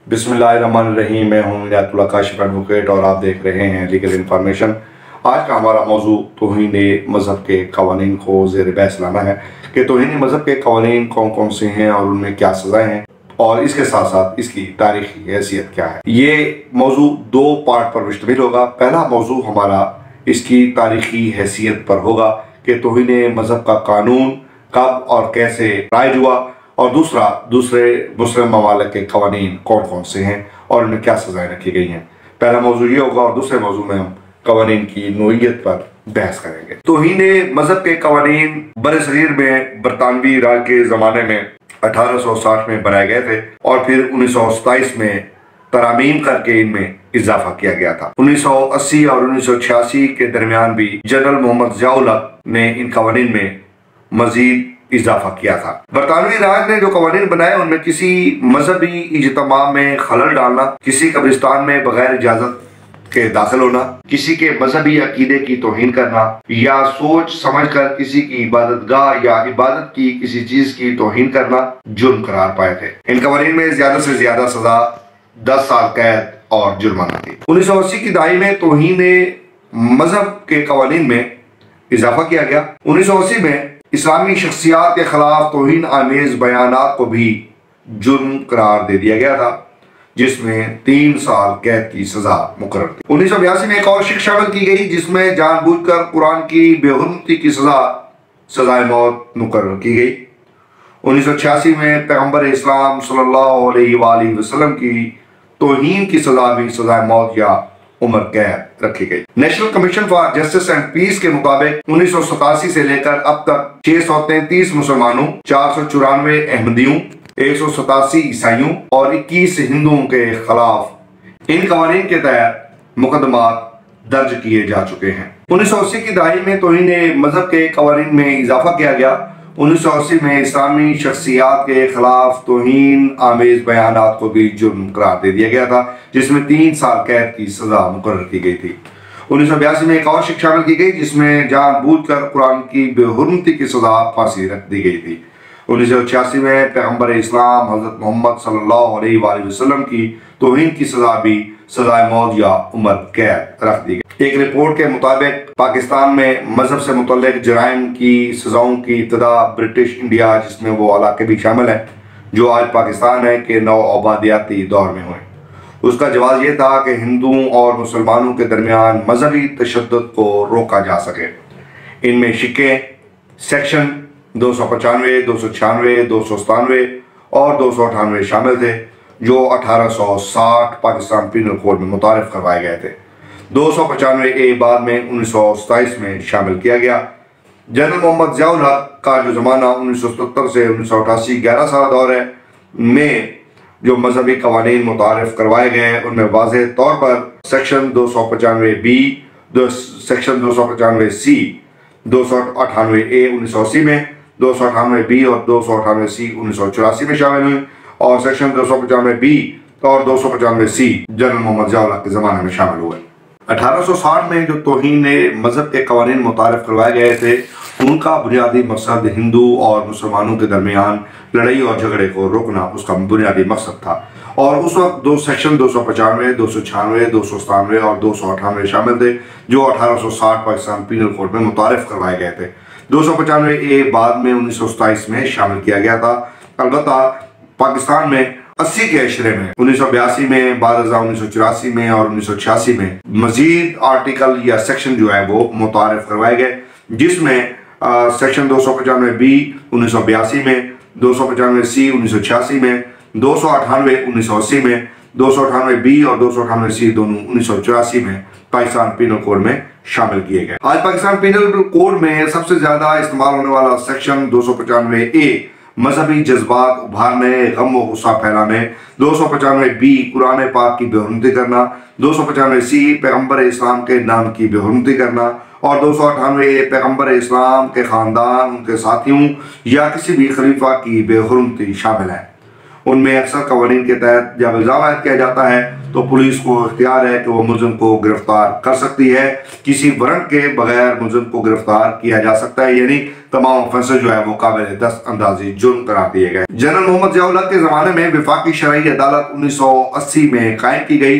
बिस्मिल्लाहिर्रहमानिर्रहीम। मैं हूँ इनायतुल्लाह काशिफ एडवोकेट और आप देख रहे हैं लीगल इन्फॉर्मेशन। आज का हमारा मौजू तौहीन मज़हब के कवानीन को ज़ेर बहस लाना है कि तौहीन मज़हब के कवानीन कौन कौन से हैं और उनमें क्या सज़ाएँ हैं और इसके साथ साथ इसकी तारीख़ी हैसियत क्या है। ये मौजू दो पार्ट पर मुश्तमिल होगा। पहला मौजू हमारा इसकी तारीख़ी हैसियत पर होगा कि तौहीन मज़हब का कानून कब और कैसे राइज हुआ, और दूसरे मुस्लिम ममालिक के कवानीन कौन कौन से हैं और उनमें क्या सजाएं रखी गई हैं। पहला मौजू ये होगा और दूसरे मौजू में हम कवानीन की नोयत पर बहस करेंगे। तौहीन मज़हब के कवानीन बरसगीर में बरतानवी राज के ज़माने में 1860 में बनाए गए थे और फिर 1927 में तरामीम करके इनमें इजाफा किया गया था। 1980 और 1986 के दरमियान भी जनरल मोहम्मद ज़ियाउल हक ने इन कवानीन में मजीद इजाफा किया था। बरतानवी राज ने जो कवानीन बनाए उनमें किसी मजहबी इज्तिमा में खलल डालना, किसी कब्रिस्तान में बगैर इजाजत के दाखिल होना, किसी के मजहबी अकीदे की तौहीन करना या सोच समझकर किसी की इबादतगाह या इबादत की किसी चीज की तौहीन करना जुर्म करार पाए थे। इन कवानीन में ज्यादा से ज्यादा सजा 10 साल कैद और जुर्माना थी। 1980 की दहाई में तौहीन मजहब के कवानीन में इजाफा किया गया। 1980 में इस्लामी शख्सियात के खिलाफ तौहीन आमेज बयानात को भी जुर्म करार दे दिया गया था, जिसमें 3 साल कैद की सजा मुकर्रर थी। 1982 में एक और शिक्षा शामिल की गई जिसमें जानबूझकर कुरान की बेहुरमती की सजाए मौत मुकर्रर की गई। 1986 में पैगंबर इस्लाम सल्लल्लाहु अलैहि वसल्लम की तौहीन की सजा भी सजाए मौत या उम्र कैद रखी गई। National commission for justice and peace के मुताबिक 1987 से लेकर अब तक 633 मुसलमानों, 494 अहमदियों, 187 ईसाइयों और 21 हिंदुओं के खिलाफ इन कवानीन के तहत मुकदमात दर्ज किए जा चुके हैं। 1980 की दहाई में तौहीन मजहब के कवानीन में इजाफा किया गया। 1980 में इस्लामी शख्सियात के खिलाफ तौहीन आमेज बयानात को भी जुर्म करार दे दिया गया था, जिसमें 3 साल कैद की सजा मुकर्रर की गई थी। 1982 में एक और शिक्षा शामिल की गई जिसमें जानबूझकर कुरान की बेहुरमती की सजा फांसी रख दी गई थी। 1986 में पैगंबर इस्लाम हजरत मोहम्मद सल्लल्लाहु अलैहि वसल्लम की तौहीन की सजा भी सजाए मौत या उम्र कैद रख दी गई। एक रिपोर्ट के मुताबिक पाकिस्तान में मजहब से मुतल्लिक जराइम की सजाओं की इब्तिदा ब्रिटिश इंडिया, जिसमें वो इलाके भी शामिल हैं जो आज पाकिस्तान है, के नौ आबादियाती दौर में हुए। उसका जवाब ये था कि हिंदुओं और मुसलमानों के दरमियान मजहबी तशद्दुद को रोका जा सके। इनमें शिक्के सेक्शन 295, 296, 297 और 298 शामिल थे, जो 1860 पाकिस्तान पीनल कोड में मुतारिफ करवाए गए थे। 295A बाद में 1927 में शामिल किया गया। जनरल मोहम्मद ज़ियाउल हक का जो ज़माना 1977 से 1988 11 साल दौर है में जो मजहबी कवानीन मुतारिफ करवाए गए हैं उनमें वाज़ेह तौर पर section 295B, section 295C, 298A 1980 में, 298B और 298C 1984 में शामिल हुई और सेक्शन 295B और 295C जनरल मोहम्मद ज़ियाउल हक के ज़माने में शामिल हुए। 1860 में जो तौहीन मजहब के कवानीन मुतारिफ करवाए गए थे उनका बुनियादी मकसद हिंदू और मुसलमानों के दरमियान लड़ाई और झगड़े को रोकना उसका बुनियादी मकसद था, और उस वक्त दो सेक्शन 295, 296, 297 और 298 शामिल थे जो 1860 पाकिस्तान पीनल कोड में मुतारिफ करवाए गए थे। 295A बाद में 1927 में शामिल किया गया था। अलबत्ता पाकिस्तान में 80 के अशरे में 1982 में, बाद 1984 में और 1986 में मजीद आर्टिकल या सेक्शन जो है वो मुतारिफ करवाए गए, जिसमें सेक्शन 295B 1982 में, 295C 1986 में, 298 1980 में, 298B और 298C दोनों 1984 में पाकिस्तान पीनल कोड में शामिल किए गए। आज पाकिस्तान पीनल कोड में सबसे ज्यादा इस्तेमाल होने वाला सेक्शन 295A मजहबी जज्बात उभारने, गम व गुस्सा फैलाने, 295B कुरान पाक की बेहुरमती करना, 295C पैगंबर इस्लाम के नाम की बेहुरमती करना और 298A पैगंबर इस्लाम के ख़ानदान, उनके साथियों या किसी भी खलीफा की बेहुरमती शामिल है। उनमें अक्सर कवानीन के तहत जब इल्ज़ाम आयद किया जाता है तो पुलिस को इख्तियार है कि वो मुलजिम को गिरफ्तार कर सकती है। किसी वारंट के बगैर मुलजिम को गिरफ्तार किया जा सकता है, यानी तमाम ऑफेंसेस जो है वो काबिल दस्त अंदाजी जुर्म करार दिए गए। जनरल मोहम्मद जिया उल हक के ज़माने में वफाकी शरई अदालत 1980 में कायम की गई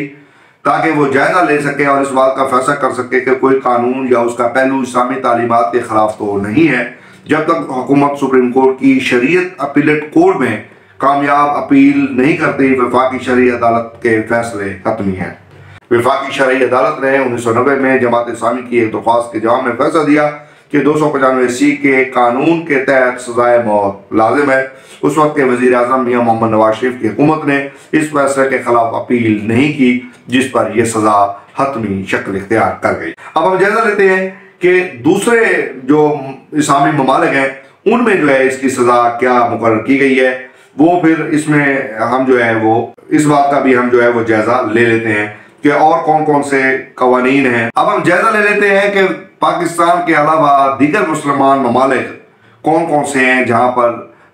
ताकि वो जायजा ले सके और इस बात का फैसला कर सके कि कोई कानून या उसका पहलू इस्लामी तालीमात के खिलाफ तो नहीं है, जब तक हुकूमत सुप्रीम कोर्ट की शरीयत अपीलेट कोर्ट में कामयाब अपील नहीं करती वफाकी शरई अदालत के फैसले हतमी हैं। वफाकी शरई अदालत ने 1990 में जमात इस्लामी की एक दरख्वास्त के जवाब में फैसला दिया कि 295C के कानून के तहत सजाए मौत लाजिम है। उस वक्त के वजीर आजम मियां मोहम्मद नवाज शरीफ की हुकूमत ने इस फैसले के खिलाफ अपील नहीं की, जिस पर यह सजा हतमी शक्ल इख्तियार कर गई। अब हम जायजा लेते हैं कि दूसरे जो इस्लामी ममालिक हैं उनमें जो है इसकी सजा क्या मुकर्रर की गई है, वो फिर इसमें हम जो है वो इस बात का भी हम जो है वो जायजा ले लेते हैं कि और कौन कौन से कवानीन हैं। अब हम जायजा ले लेते हैं कि पाकिस्तान के अलावा दीगर मुसलमान ममालिक कौन कौन से हैं जहां पर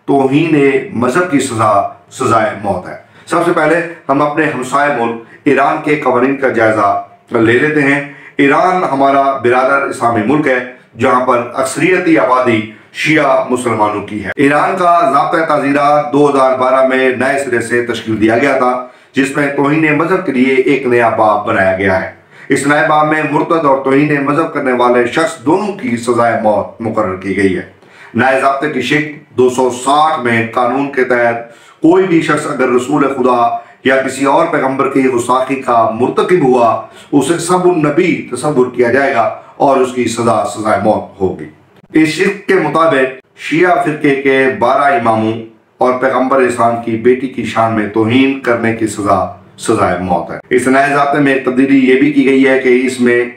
तौहीन मजहब की सजाए मौत है। सबसे पहले हम अपने हमसाय मुल्क ईरान के कवानीन का जायजा ले लेते हैं। ईरान हमारा बिरादर इस्लामी मुल्क है जहां पर अक्सरियती आबादी शिया मुसलमानों की है। ईरान का ज़ाब्ता ताज़ीरात 2012 में नए सिरे से तश्कील दिया गया था, जिसमें तौहीन मजहब के लिए एक नया बाब बनाया गया है। इस नए बाब में मुर्तद और तौहीन मजहब करने वाले शख्स दोनों की सजाए मौत मुकर्रर की गई है। नए ज़ाब्ते की शिक 260 में कानून के तहत कोई भी शख्स अगर रसूल खुदा या किसी और पैगंबर की गुस्ताखी का मुर्तकिब हुआ, उसे सबुन नबी तस्वुर किया जाएगा और उसकी सजाए मौत होगी। इस शिर्क के मुताबिक शिया फिरके के 12 इमामों और पैगंबर इस्लाम की बेटी की शान में तौहीन करने की सजाए मौत है। इस नए ज़ाब्ते में एक तब्दीली ये भी की गई है कि इसमें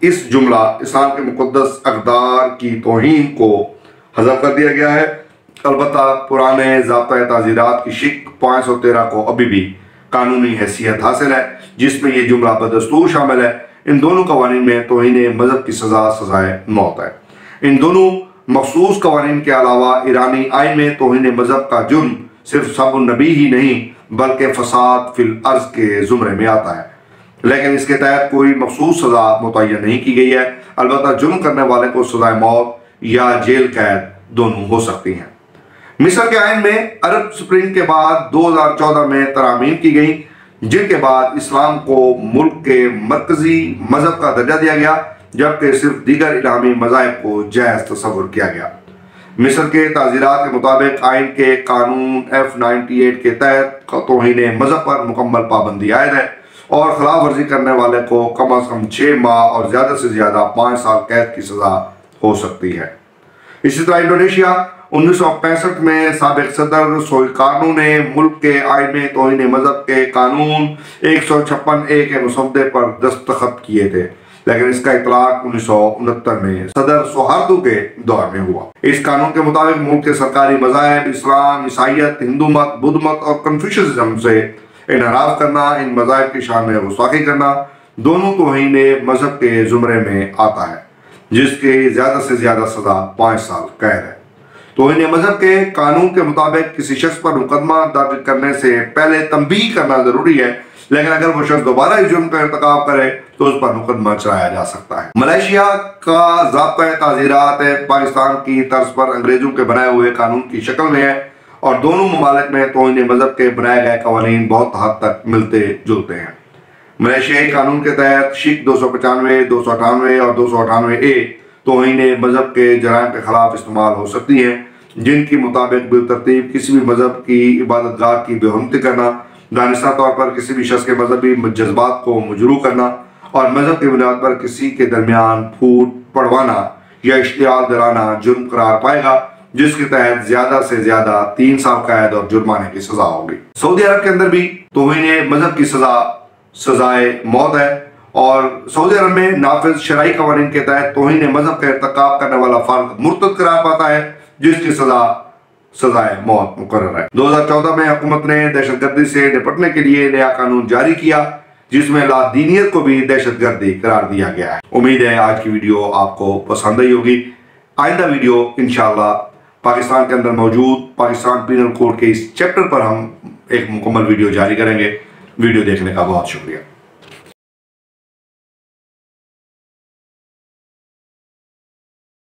इस जुमला इस्लाम के मुक़द्दस अक़दार की तौहीन को हज़फ कर दिया गया है। अलबत्ता पुराने ज़ाब्ता ताज़ीरात की शिक 513 को अभी भी कानूनी हैसियत हासिल है, जिसमें यह जुमला बदस्तूर शामिल है। इन दोनों कवानीन में तौहीन मजहब की सजाए मौत है। इन दोनों मखसूस कवानीन के अलावा ईरानी आइन में तौहीन मजहब का जुर्म सिर्फ सबुन नबी ही नहीं बल्कि फसाद फिल अर्ज के जुमरे में आता है, लेकिन इसके तहत कोई मखसूस सजा मुतय्यन नहीं की गई है। अलबत्ता जुर्म करने वाले को सजाए मौत या जेल कैद दोनों हो सकती हैं। मिस्र के आइन में अरब स्प्रिंग के बाद 2014 में तरामीम की गई, जिनके बाद इस्लाम को मुल्क के मरकजी मजहब का दर्जा दिया गया, जबकि सिर्फ दीगर इलामी मज़ाहिब को जायज़ तस्वुर किया गया। मिस्र के ताज़ीरात के मुताबिक आइन के कानून F98 के तहत तौहीन मजहब पर मुकम्मल पाबंदी आयद है और खिलाफ वर्जी करने वाले को कम अज़ कम 6 माह और ज़्यादा से ज़्यादा 5 साल कैद की सज़ा हो सकती है। इसी तरह इंडोनेशिया 1965 में साबिक सदर सोइकार्नो ने मुल्क के आइन में तौहीन मजहब के कानून 156A के मसौदे पर दस्तखत किए थे, लेकिन इसका इतलाक 1969 में सदर सोहार्दो के दौर में हुआ। इस कानून के मुताबिक मुल्क के सरकारी मज़ाहिब इस्लाम, ईसाइयत, हिंदू मत, बुद्ध मत और कन्फ्यूशनिज्म से इनहराफ करना, इन मज़ाहिब की शान में गुस्ताखी करना दोनों तौहीन मजहब के जुमरे में आता है, जिसकी ज़्यादा से ज़्यादा सज़ा 5 साल कैद है। तौहीन मजहब के कानून के मुताबिक किसी शख्स पर मुकदमा दर्ज करने से पहले तंबीह करना जरूरी है, लेकिन अगर वो शख्स दोबारा इस जुर्म का इर्तिकाब करे तो उस पर मुकदमा चलाया जा सकता है। मलेशिया का ज़ाब्ता ताज़ीरात पाकिस्तान की तर्ज पर अंग्रेजों के बनाए हुए कानून की शक्ल में है और दोनों ममालिक में तौहीन मजहब के बनाए गए कवानीन बहुत हद तक मिलते जुलते हैं। मलेशियाई कानून के तहत शिक 295, 298 और 298A तौहीन मजहब के जराइम के खिलाफ इस्तेमाल हो सकती हैं, जिनकी मुताबिक बिलतरतीब किसी भी मजहब की इबादतगाह की बेहुरमती करना, दानिस्ता तौर पर किसी भी शख्स के मजहबी जज्बात को मजरू करना और मजहब की बुनियाद पर किसी के दरमियान फूट पड़वाना या इश्तियाल दिलाना जुर्म करार पाएगा, जिसके तहत ज्यादा से ज्यादा 3 साल कैद और जुर्माने की सजा होगी। सऊदी अरब के अंदर भी तौहीन मजहब की सजाए मौत है और सऊदी अरब में नाफिज शरई कवानीन के तहत तौहीन मजहब का इर्तिकाब करने वाला फर्द मुर्तद करार पाता है, जिसकी सजाए मौत मुकर्रर है। 2014 में हुकूमत ने दहशतगर्दी से निपटने के लिए नया कानून जारी किया, जिसमें लादीनियत को भी दहशतगर्दी करार दिया गया है। उम्मीद है आज की वीडियो आपको पसंद आई होगी। आइंदा वीडियो इंशाअल्लाह पाकिस्तान के अंदर मौजूद पाकिस्तान पीनल कोड के इस चैप्टर पर हम एक मुकम्मल वीडियो जारी करेंगे। वीडियो देखने का बहुत शुक्रिया।